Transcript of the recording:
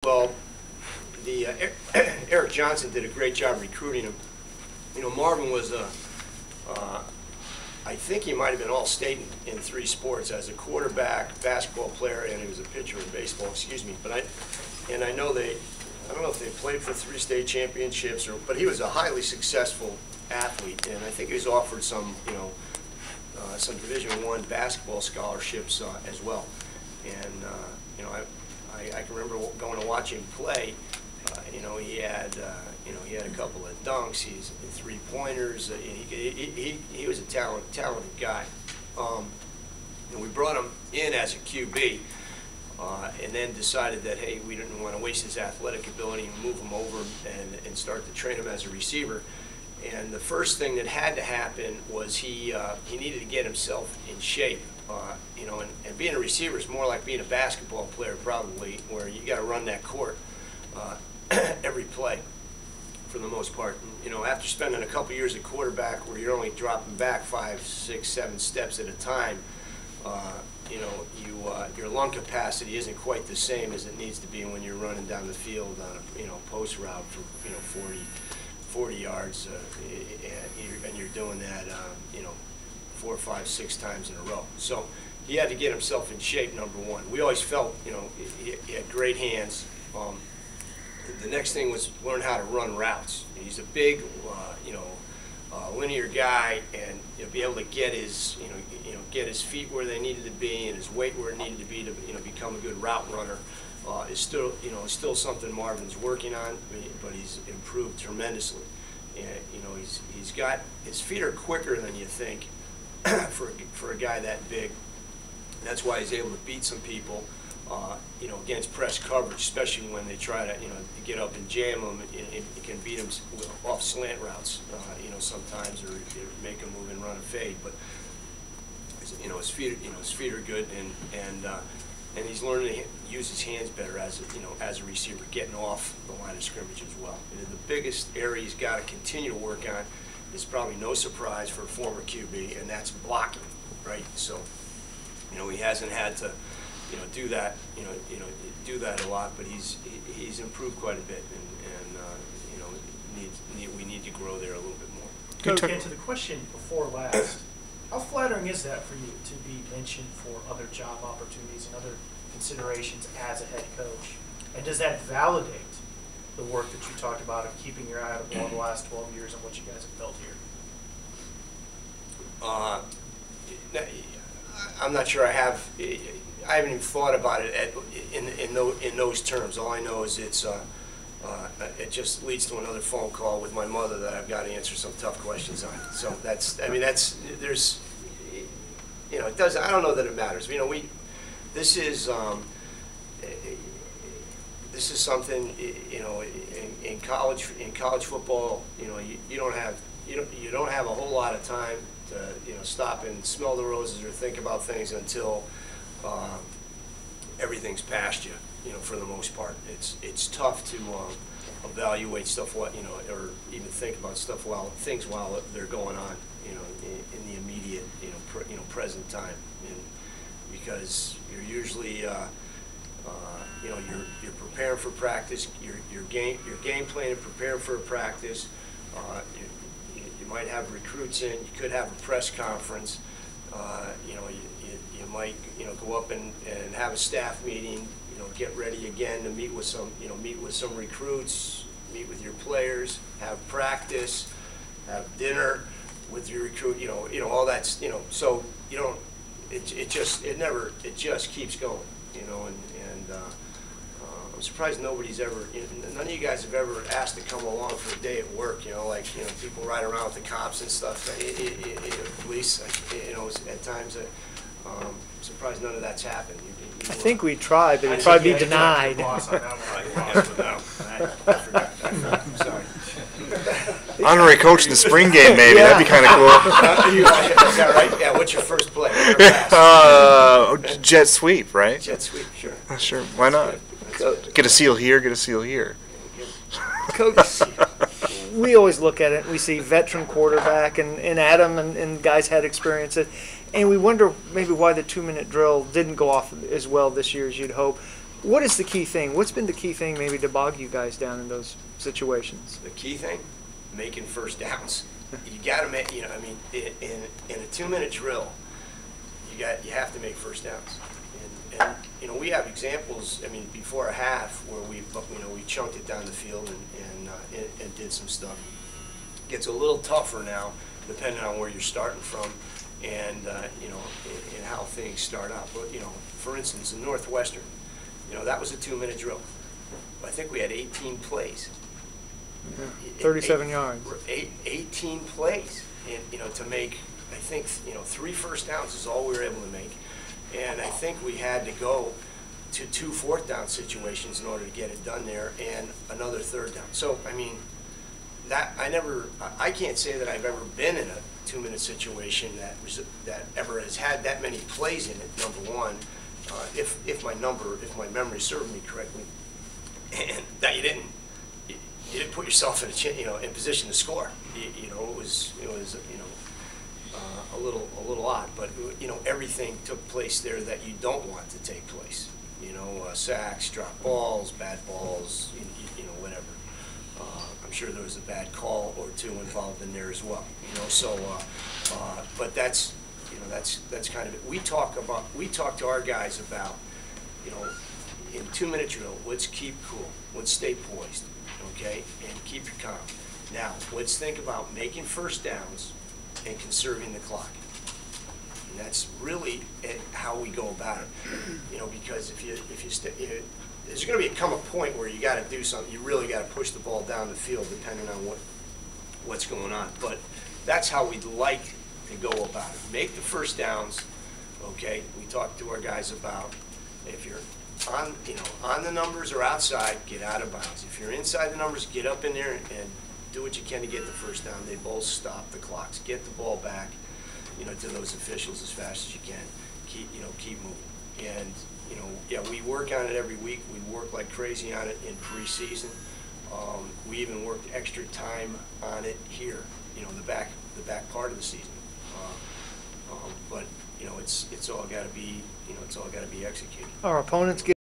Well, Eric Johnson did a great job recruiting him. You know, Marvin was I think he might have been all-state in 3 sports as a quarterback, basketball player, and he was a pitcher in baseball. Excuse me, but I know I don't know if they played for 3 state championships but he was a highly successful athlete, and I think he was offered some some Division I basketball scholarships as well. And you know, I can remember going to watch him play. You know, he had a couple of dunks. He's 3-pointers. He was a talented guy. And we brought him in as a QB, and then decided that, hey, we didn't want to waste his athletic ability and move him over and start to train him as a receiver. And the first thing that had to happen was he needed to get himself in shape. You know, and being a receiver is more like being a basketball player, probably, where you got to run that court every play for the most part. You know, after spending a couple years at quarterback where you're only dropping back 5, 6, 7 steps at a time, you know, your lung capacity isn't quite the same as it needs to be when you're running down the field on a post route for 40 yards, and you're doing that 4, 5, 6 times in a row. So he had to get himself in shape, number one. We always felt, he had great hands. The next thing was learn how to run routes. He's a big, linear guy, and be able to get his, get his feet where they needed to be and his weight where it needed to be to, become a good route runner. Is still something Marvin's working on, but he's improved tremendously. And he's got, his feet are quicker than you think for a guy that big. That's why he's able to beat some people, against press coverage, especially when they try to, get up and jam him. It can beat him off slant routes, sometimes, or make him move and run a fade. But his feet are good, and he's learning to use his hands better as a receiver, getting off the line of scrimmage as well. The biggest area he's got to continue to work on is probably no surprise for a former QB, and that's blocking, right? So, he hasn't had to, do that, do that a lot, but he's improved quite a bit, and we need to grow there a little bit more. Coach, and to the question before last, how flattering is that for you to be mentioned for other job opportunities and other considerations as a head coach? And does that validate the work that you talked about of keeping your eye on the ball the last 12 years and what you guys have built here? I'm not sure I haven't even thought about it in those terms. All I know is it just leads to another phone call with my mother that I've got to answer some tough questions on. So there's, it does. I don't know that it matters. This is something, in college football, you don't have a whole lot of time to stop and smell the roses or think about things until everything's past you. For the most part, it's tough to evaluate stuff, or even think about stuff while they're going on, in the immediate, present time, and because you're usually, you're preparing for practice, your game plan and preparing for a practice. You might have recruits in. You could have a press conference. You might go up and have a staff meeting. Get ready again to meet with some recruits, meet with your players, have practice, have dinner with your recruit. All that's so it just keeps going. I'm surprised nobody's ever, none of you guys have ever asked to come along for a day at work, people ride around with the cops and stuff, police, at times. I'm surprised none of that's happened. I think we tried, but it'd probably be denied. I forgot. I'm sorry. Honorary coach in the spring game, maybe. Yeah. That'd be kind of cool. Is that right? Yeah, what's your first play? Jet sweep, right? Jet sweep, sure. Sure, why not? Get a seal here, get a seal here. Coach, we always look at it, we see veteran quarterback, and Adam and guys had experience. And we wonder maybe why the 2-minute drill didn't go off as well this year as you'd hope. What is the key thing? What's been the key thing maybe to bog you guys down in those situations? The key thing, making first downs. You got to make, you know, I mean, in a 2-minute drill, you have to make first downs. And you know, we have examples. I mean, before a half where we chunked it down the field and did some stuff. Gets a little tougher now, depending on where you're starting from, and you know, and how things start out. But you know, for instance, in Northwestern, you know, that was a 2-minute drill. I think we had 18 plays. Yeah. 37 yards. 18 plays, and you know, to make, I think, you know, 3 first downs is all we were able to make, and I think we had to go to 2 fourth down situations in order to get it done there, and another 3rd down. So I mean, that I can't say that I've ever been in a 2-minute situation that ever has had that many plays in it. Number one, if my memory served me correctly, and that you didn't put yourself in in position to score. You know, it was you know, a little odd, but you know, everything took place there that you don't want to take place. You know, sacks, drop balls, bad balls, you know, whatever. I'm sure there was a bad call or 2 involved in there as well. You know, so but that's, you know, that's kind of it. We talk to our guys about, you know, in 2-minute drill, let's keep cool, let's stay poised, okay, and keep your calm. Now, let's think about making first downs and conserving the clock. And that's really how we go about it. You know, because there's going to come a point where you got to do something. You really got to push the ball down the field, depending on what's going on. But that's how we'd like to go about it. Make the first downs. Okay, we talk to our guys about, if you're on the numbers or outside, get out of bounds. If you're inside the numbers, get up in there and do what you can to get the first down. They both stop the clocks. Get the ball back, you know, to those officials as fast as you can. Keep moving. And you know, yeah, we work on it every week. We work like crazy on it in preseason. We even worked extra time on it here, you know, the back part of the season. But you know, it's all got to be executed. Our opponents get